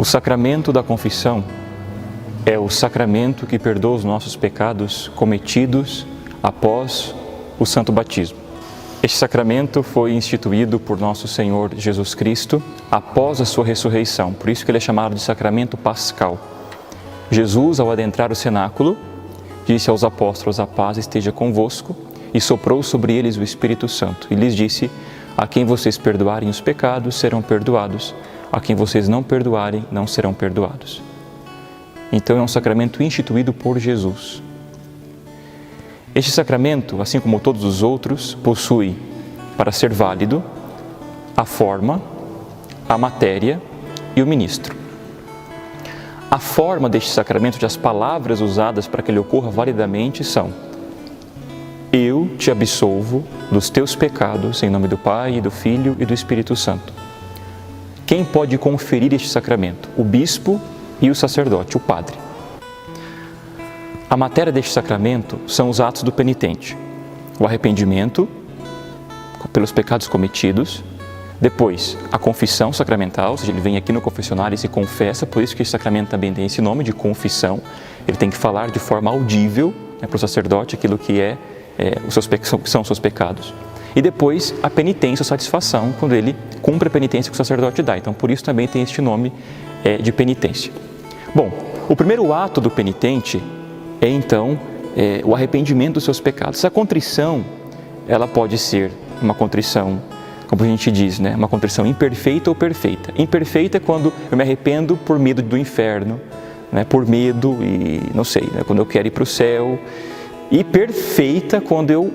O sacramento da confissão é o sacramento que perdoa os nossos pecados cometidos após o santo batismo. Este sacramento foi instituído por nosso Senhor Jesus Cristo após a sua ressurreição, por isso que ele é chamado de sacramento pascal. Jesus, ao adentrar o cenáculo, disse aos apóstolos: a paz esteja convosco, e soprou sobre eles o Espírito Santo, e lhes disse: a quem vocês perdoarem os pecados serão perdoados, a quem vocês não perdoarem não serão perdoados. Então é um sacramento instituído por Jesus. Este sacramento, assim como todos os outros, possui, para ser válido, a forma, a matéria e o ministro. A forma deste sacramento, as palavras usadas para que ele ocorra validamente são: eu te absolvo dos teus pecados, em nome do Pai, do Filho e do Espírito Santo. Quem pode conferir este sacramento? O bispo e o sacerdote, o padre. A matéria deste sacramento são os atos do penitente: o arrependimento pelos pecados cometidos, depois a confissão sacramental, ou seja, ele vem aqui no confessionário e se confessa, por isso que esse sacramento também tem esse nome de confissão. Ele tem que falar de forma audível, para o sacerdote aquilo que são os seus pecados. E depois a penitência, a satisfação, quando ele cumpre a penitência que o sacerdote dá. Então por isso também tem este nome de penitência. Bom, o primeiro ato do penitente é então o arrependimento dos seus pecados. A contrição, ela pode ser uma contrição, como a gente diz, uma contrição imperfeita ou perfeita. Imperfeita é quando eu me arrependo por medo do inferno, por medo e não sei, quando eu quero ir para o céu. E perfeita, quando eu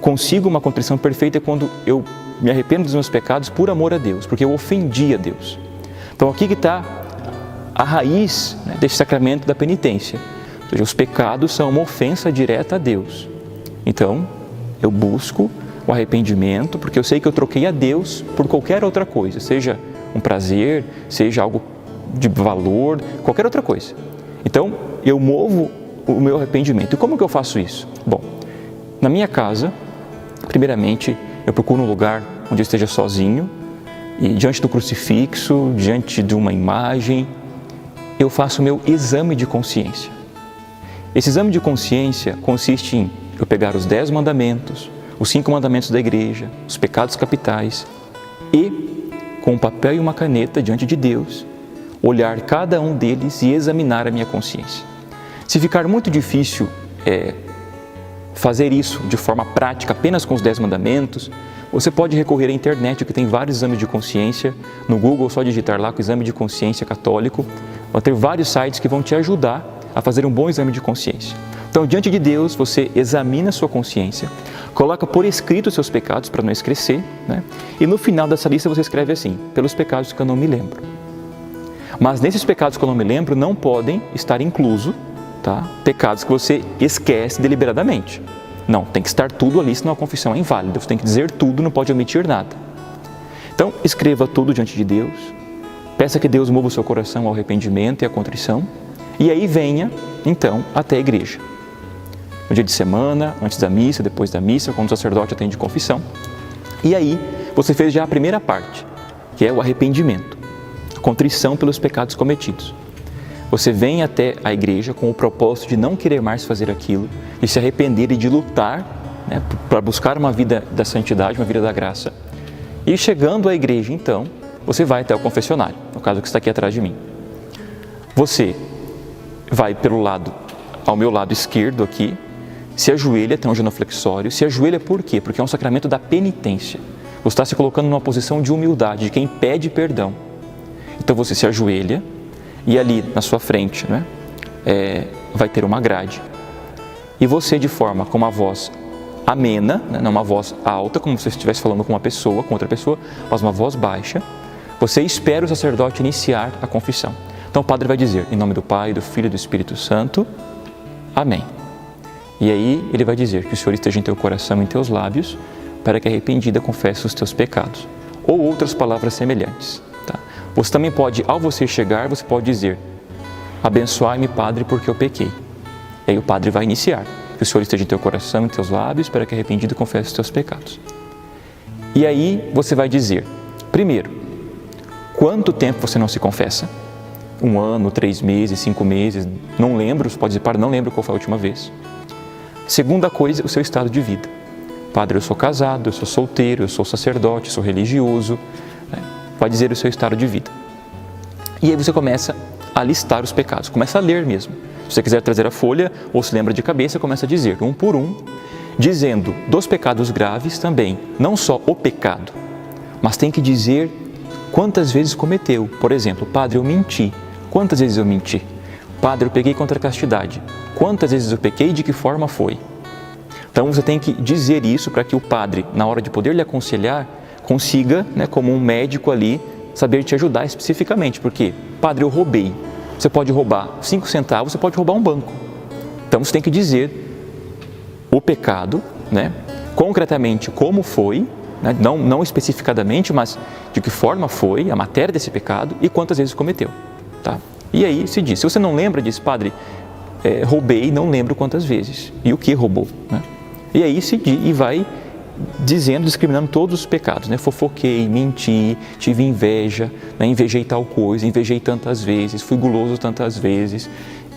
consigo uma contrição perfeita, é quando eu me arrependo dos meus pecados por amor a Deus, porque eu ofendi a Deus. Então aqui que está a raiz desse sacramento da penitência. Ou seja, os pecados são uma ofensa direta a Deus. Então, eu busco o arrependimento, porque eu sei que eu troquei a Deus por qualquer outra coisa, seja um prazer, seja algo de valor, qualquer outra coisa. Então, eu movo o meu arrependimento. E como que eu faço isso? Bom, na minha casa, primeiramente, eu procuro um lugar onde eu esteja sozinho, e diante do crucifixo, diante de uma imagem, eu faço o meu exame de consciência. Esse exame de consciência consiste em eu pegar os 10 mandamentos, os 5 mandamentos da igreja, os pecados capitais e, com um papel e uma caneta diante de Deus, olhar cada um deles e examinar a minha consciência. Se ficar muito difícil fazer isso de forma prática, apenas com os 10 mandamentos, você pode recorrer à internet, que tem vários exames de consciência. No Google, só digitar lá com exame de consciência católico, vai ter vários sites que vão te ajudar a fazer um bom exame de consciência. Então, diante de Deus, você examina a sua consciência, coloca por escrito os seus pecados para não esquecer, e no final dessa lista você escreve assim: pelos pecados que eu não me lembro. Mas nesses pecados que eu não me lembro, não podem estar inclusos pecados que você esquece deliberadamente. Não, tem que estar tudo ali, senão a confissão é inválida. Você tem que dizer tudo, não pode omitir nada. Então, escreva tudo diante de Deus, peça que Deus mova o seu coração ao arrependimento e à contrição, e aí venha, então, até a igreja. No dia de semana, antes da missa, depois da missa, quando o sacerdote atende confissão. E aí, você fez já a primeira parte, que é o arrependimento, a contrição pelos pecados cometidos. Você vem até a igreja com o propósito de não querer mais fazer aquilo, de se arrepender e de lutar para buscar uma vida da santidade, uma vida da graça. E chegando à igreja, então, você vai até o confessionário, no caso que está aqui atrás de mim. Você vai ao meu lado esquerdo aqui, se ajoelha, tem um genuflexório. Se ajoelha por quê? Porque é um sacramento da penitência. Você está se colocando numa posição de humildade, de quem pede perdão. Então você se ajoelha e ali na sua frente vai ter uma grade. E você, de forma com uma voz amena, não uma voz alta, como se você estivesse falando com uma pessoa, com outra pessoa, mas uma voz baixa, você espera o sacerdote iniciar a confissão. Então o padre vai dizer: em nome do Pai, do Filho e do Espírito Santo, amém. E aí ele vai dizer que o Senhor esteja em teu coração e em teus lábios, para que arrependida confesse os teus pecados. Ou outras palavras semelhantes. Você também pode, ao você chegar, você pode dizer: abençoai-me, Padre, porque eu pequei. E aí o padre vai iniciar: que o Senhor esteja em teu coração e em teus lábios, para que arrependido confesse os teus pecados. E aí você vai dizer, primeiro, quanto tempo você não se confessa? 1 ano, 3 meses, 5 meses, não lembro, você pode dizer, Padre, não lembro qual foi a última vez. Segunda coisa, o seu estado de vida. Padre, eu sou casado, eu sou solteiro, eu sou sacerdote, sou religioso. Vai dizer o seu estado de vida. E aí você começa a listar os pecados, começa a ler mesmo. Se você quiser trazer a folha ou se lembra de cabeça, começa a dizer, um por um, dizendo dos pecados graves também, não só o pecado, mas tem que dizer quantas vezes cometeu. Por exemplo, Padre, eu menti. Quantas vezes eu menti? Padre, eu peguei contra a castidade. Quantas vezes eu pequei e de que forma foi? Então você tem que dizer isso para que o padre, na hora de poder lhe aconselhar, consiga, como um médico ali, saber te ajudar especificamente. Porque, Padre, eu roubei. Você pode roubar 5 centavos, você pode roubar um banco. Então você tem que dizer o pecado, concretamente como foi, não especificadamente, mas de que forma foi a matéria desse pecado e quantas vezes cometeu. Tá? E aí se diz, se você não lembra, diz, Padre, roubei, não lembro quantas vezes. E o que roubou? E aí e vai dizendo, discriminando todos os pecados. Fofoquei, menti, tive inveja, invejei tal coisa, invejei tantas vezes, fui guloso tantas vezes.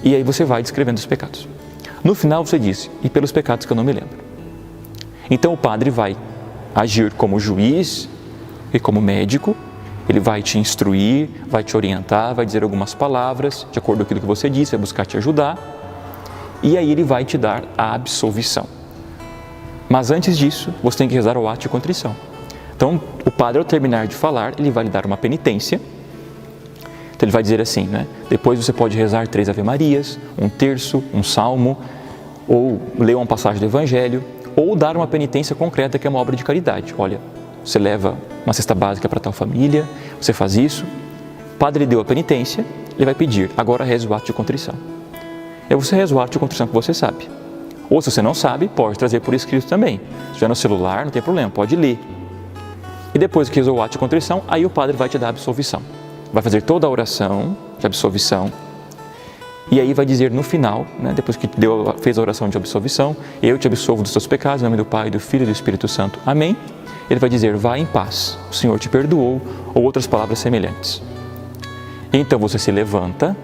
E aí você vai descrevendo os pecados. No final você diz, e pelos pecados que eu não me lembro. Então o padre vai agir como juiz e como médico, ele vai te instruir, vai te orientar, vai dizer algumas palavras, de acordo com aquilo que você disse, vai buscar te ajudar, e aí ele vai te dar a absolvição. Mas antes disso, você tem que rezar o ato de contrição. Então, o padre, ao terminar de falar, ele vai lhe dar uma penitência. Então, ele vai dizer assim, depois você pode rezar 3 Ave-Marias, um terço, um salmo, ou ler uma passagem do Evangelho, ou dar uma penitência concreta, que é uma obra de caridade. Olha, você leva uma cesta básica para tal família, você faz isso. O padre deu a penitência, ele vai pedir, agora reze o ato de contrição. E você reza o ato de contrição que você sabe. Ou se você não sabe, pode trazer por escrito também. Se estiver no celular, não tem problema, pode ler. E depois que rezou o ato de contrição, aí o padre vai te dar a absolvição. Vai fazer toda a oração de absolvição. E aí vai dizer no final, depois que fez a oração de absolvição, eu te absolvo dos teus pecados, em nome do Pai, do Filho e do Espírito Santo. Amém. Ele vai dizer, vá em paz, o Senhor te perdoou, ou outras palavras semelhantes. Então você se levanta,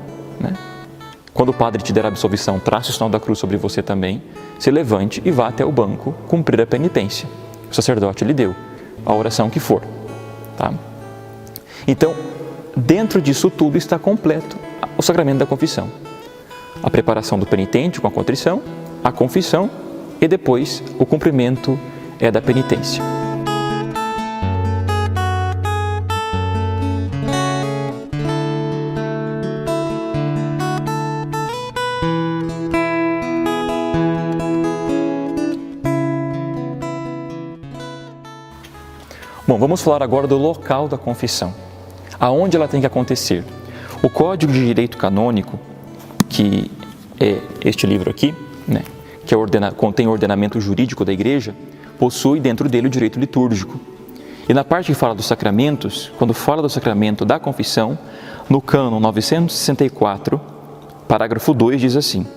Quando o padre te der a absolvição, traça o sinal da cruz sobre você também, se levante e vá até o banco cumprir a penitência. O sacerdote lhe deu a oração que for. Tá? Então, dentro disso tudo está completo o sacramento da confissão. A preparação do penitente com a contrição, a confissão e depois o cumprimento da penitência. Bom, vamos falar agora do local da confissão. Aonde ela tem que acontecer? O Código de Direito Canônico, que é este livro aqui, que contém o ordenamento jurídico da Igreja, possui dentro dele o direito litúrgico. E na parte que fala dos sacramentos, quando fala do sacramento da confissão, no cânon 964, parágrafo 2 diz assim: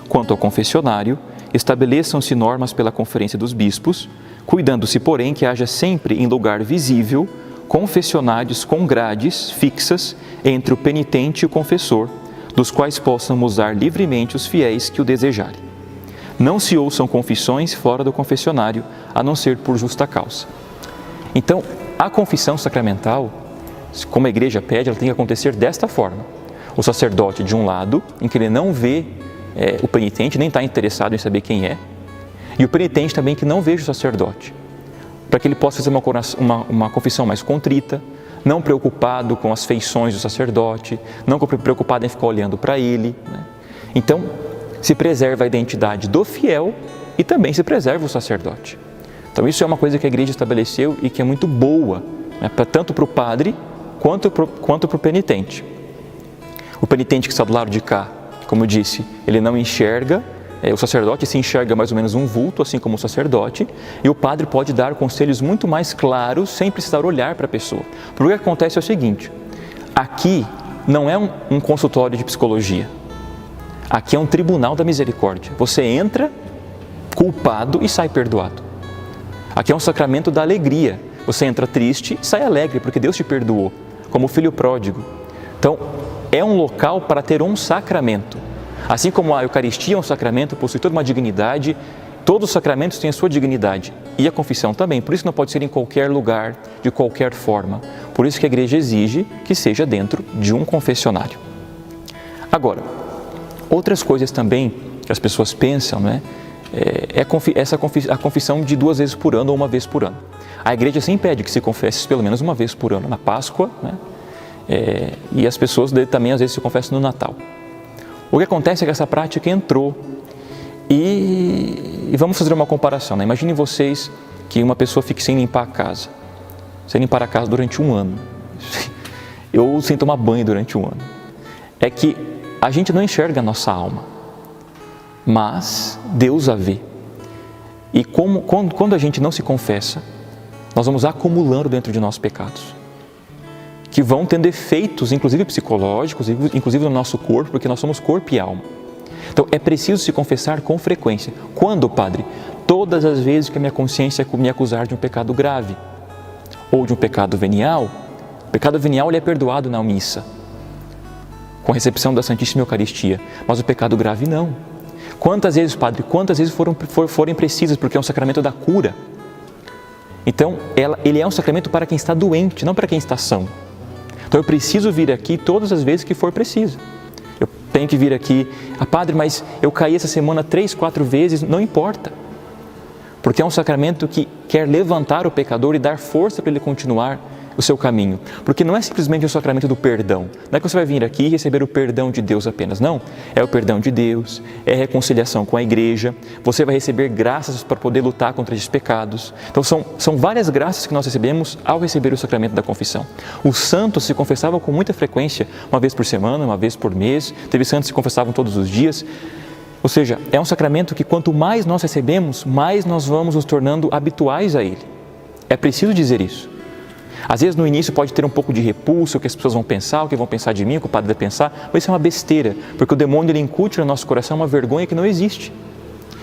quanto ao confessionário, estabeleçam-se normas pela Conferência dos Bispos, cuidando-se, porém, que haja sempre em lugar visível confessionários com grades fixas entre o penitente e o confessor, dos quais possam usar livremente os fiéis que o desejarem. Não se ouçam confissões fora do confessionário, a não ser por justa causa. Então, a confissão sacramental, como a Igreja pede, ela tem que acontecer desta forma. O sacerdote de um lado, em que ele não vê o penitente, nem está interessado em saber quem é, e o penitente também que não veja o sacerdote, para que ele possa fazer uma confissão mais contrita, não preocupado com as feições do sacerdote, não preocupado em ficar olhando para ele. Então, se preserva a identidade do fiel e também se preserva o sacerdote. Então, isso é uma coisa que a Igreja estabeleceu e que é muito boa, tanto para o padre quanto para o penitente. O penitente que está do lado de cá, como eu disse, ele não enxerga, o sacerdote se enxerga mais ou menos um vulto, assim como o sacerdote, e o padre pode dar conselhos muito mais claros, sem precisar olhar para a pessoa. Porque o que acontece é o seguinte, aqui não é um consultório de psicologia, aqui é um tribunal da misericórdia. Você entra culpado e sai perdoado. Aqui é um sacramento da alegria, você entra triste e sai alegre, porque Deus te perdoou, como o filho pródigo. Então, é um local para ter um sacramento. Assim como a Eucaristia é um sacramento, possui toda uma dignidade, todos os sacramentos têm a sua dignidade. E a confissão também. Por isso não pode ser em qualquer lugar, de qualquer forma. Por isso que a Igreja exige que seja dentro de um confessionário. Agora, outras coisas também que as pessoas pensam, né? A confissão de 2 vezes por ano ou 1 vez por ano. A Igreja sempre pede que se confesse pelo menos 1 vez por ano, na Páscoa, né? E as pessoas também às vezes se confessam no Natal. O que acontece é que essa prática entrou e vamos fazer uma comparação, né? Imaginem vocês que uma pessoa fique sem limpar a casa, sem limpar a casa durante 1 ano, ou sem tomar banho durante 1 ano. É que a gente não enxerga a nossa alma, mas Deus a vê. E quando a gente não se confessa, nós vamos acumulando dentro de nós pecados, que vão tendo efeitos, inclusive psicológicos, inclusive no nosso corpo, porque nós somos corpo e alma. Então, é preciso se confessar com frequência. Quando, Padre? Todas as vezes que a minha consciência me acusar de um pecado grave ou de um pecado venial. O pecado venial ele é perdoado na missa, com a recepção da Santíssima Eucaristia, mas o pecado grave não. Quantas vezes, Padre? Quantas vezes forem precisas, porque é um sacramento da cura. Então, ele é um sacramento para quem está doente, não para quem está são. Então, eu preciso vir aqui todas as vezes que for preciso. Eu tenho que vir aqui, Padre, mas eu caí essa semana 3, 4 vezes, não importa. Porque é um sacramento que quer levantar o pecador e dar força para ele continuar o seu caminho. Porque não é simplesmente o sacramento do perdão. Não é que você vai vir aqui e receber o perdão de Deus apenas, não. É o perdão de Deus, é a reconciliação com a Igreja, você vai receber graças para poder lutar contra esses pecados. Então são várias graças que nós recebemos ao receber o sacramento da confissão. Os santos se confessavam com muita frequência, 1 vez por semana, 1 vez por mês, teve santos que se confessavam todos os dias. Ou seja, é um sacramento que quanto mais nós recebemos, mais nós vamos nos tornando habituais a ele. É preciso dizer isso. Às vezes no início pode ter um pouco de repulso, o que as pessoas vão pensar, o que vão pensar de mim, o que o padre vai pensar, mas isso é uma besteira, porque o demônio ele incute no nosso coração uma vergonha que não existe.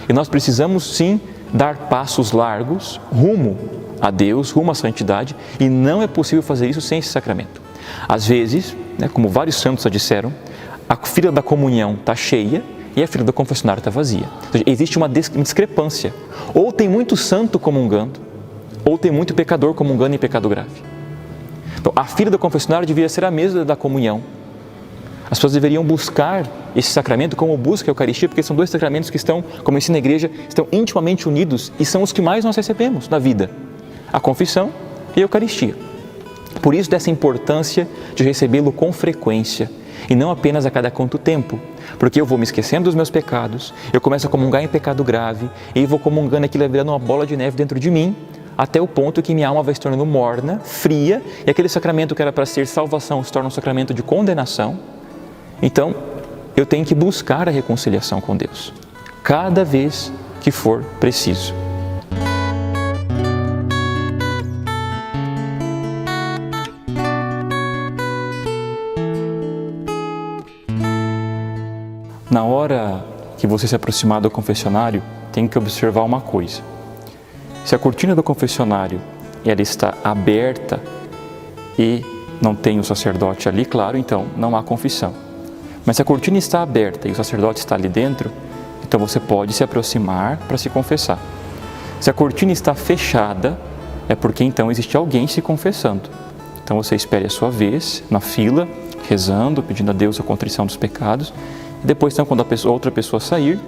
E nós precisamos sim dar passos largos rumo a Deus, rumo à santidade, e não é possível fazer isso sem esse sacramento. Às vezes, né, como vários santos já disseram, a fila da comunhão está cheia e a fila do confessionário está vazia. Ou seja, existe uma discrepância. Ou tem muito santo comungando, ou tem muito pecador comungando em pecado grave. Então, a fila do confessionário deveria ser a mesma da comunhão. As pessoas deveriam buscar esse sacramento como busca a Eucaristia, porque são 2 sacramentos que estão, como ensina a Igreja, estão intimamente unidos e são os que mais nós recebemos na vida. A confissão e a Eucaristia. Por isso, dessa importância de recebê-lo com frequência e não apenas a cada quanto tempo. Porque eu vou me esquecendo dos meus pecados, eu começo a comungar em pecado grave e vou comungando aquilo, virando uma bola de neve dentro de mim, até o ponto que minha alma vai se tornando morna, fria, e aquele sacramento que era para ser salvação se torna um sacramento de condenação. Então, eu tenho que buscar a reconciliação com Deus, cada vez que for preciso. Na hora que você se aproximar do confessionário, tem que observar uma coisa. Se a cortina do confessionário ela está aberta e não tem o sacerdote ali, claro, então não há confissão. Mas se a cortina está aberta e o sacerdote está ali dentro, então você pode se aproximar para se confessar. Se a cortina está fechada, é porque então existe alguém se confessando. Então você espere a sua vez, na fila, rezando, pedindo a Deus a contrição dos pecados, e depois então quando outra pessoa sair,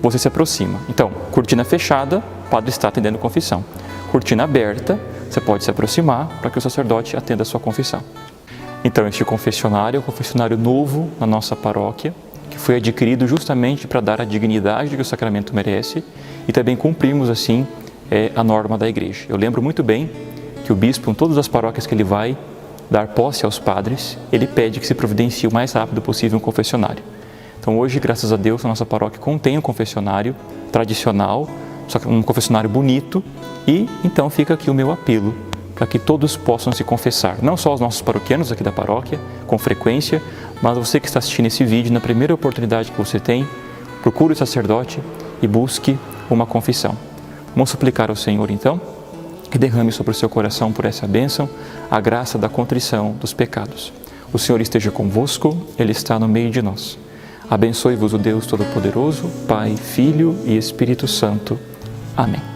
você se aproxima. Então, cortina fechada, o padre está atendendo confissão. Cortina aberta, você pode se aproximar para que o sacerdote atenda a sua confissão. Então, este confessionário é um confessionário novo na nossa paróquia, que foi adquirido justamente para dar a dignidade que o sacramento merece e também cumprirmos, assim, a norma da Igreja. Eu lembro muito bem que o bispo, em todas as paróquias que ele vai dar posse aos padres, ele pede que se providencie o mais rápido possível um confessionário. Então hoje, graças a Deus, a nossa paróquia contém um confessionário tradicional, um confessionário bonito, e então fica aqui o meu apelo para que todos possam se confessar. Não só os nossos paroquianos aqui da paróquia, com frequência, mas você que está assistindo esse vídeo, na primeira oportunidade que você tem, procure o sacerdote e busque uma confissão. Vamos suplicar ao Senhor então, que derrame sobre o seu coração por essa bênção a graça da contrição dos pecados. O Senhor esteja convosco, Ele está no meio de nós. Abençoe-vos o Deus Todo-Poderoso, Pai, Filho e Espírito Santo. Amém.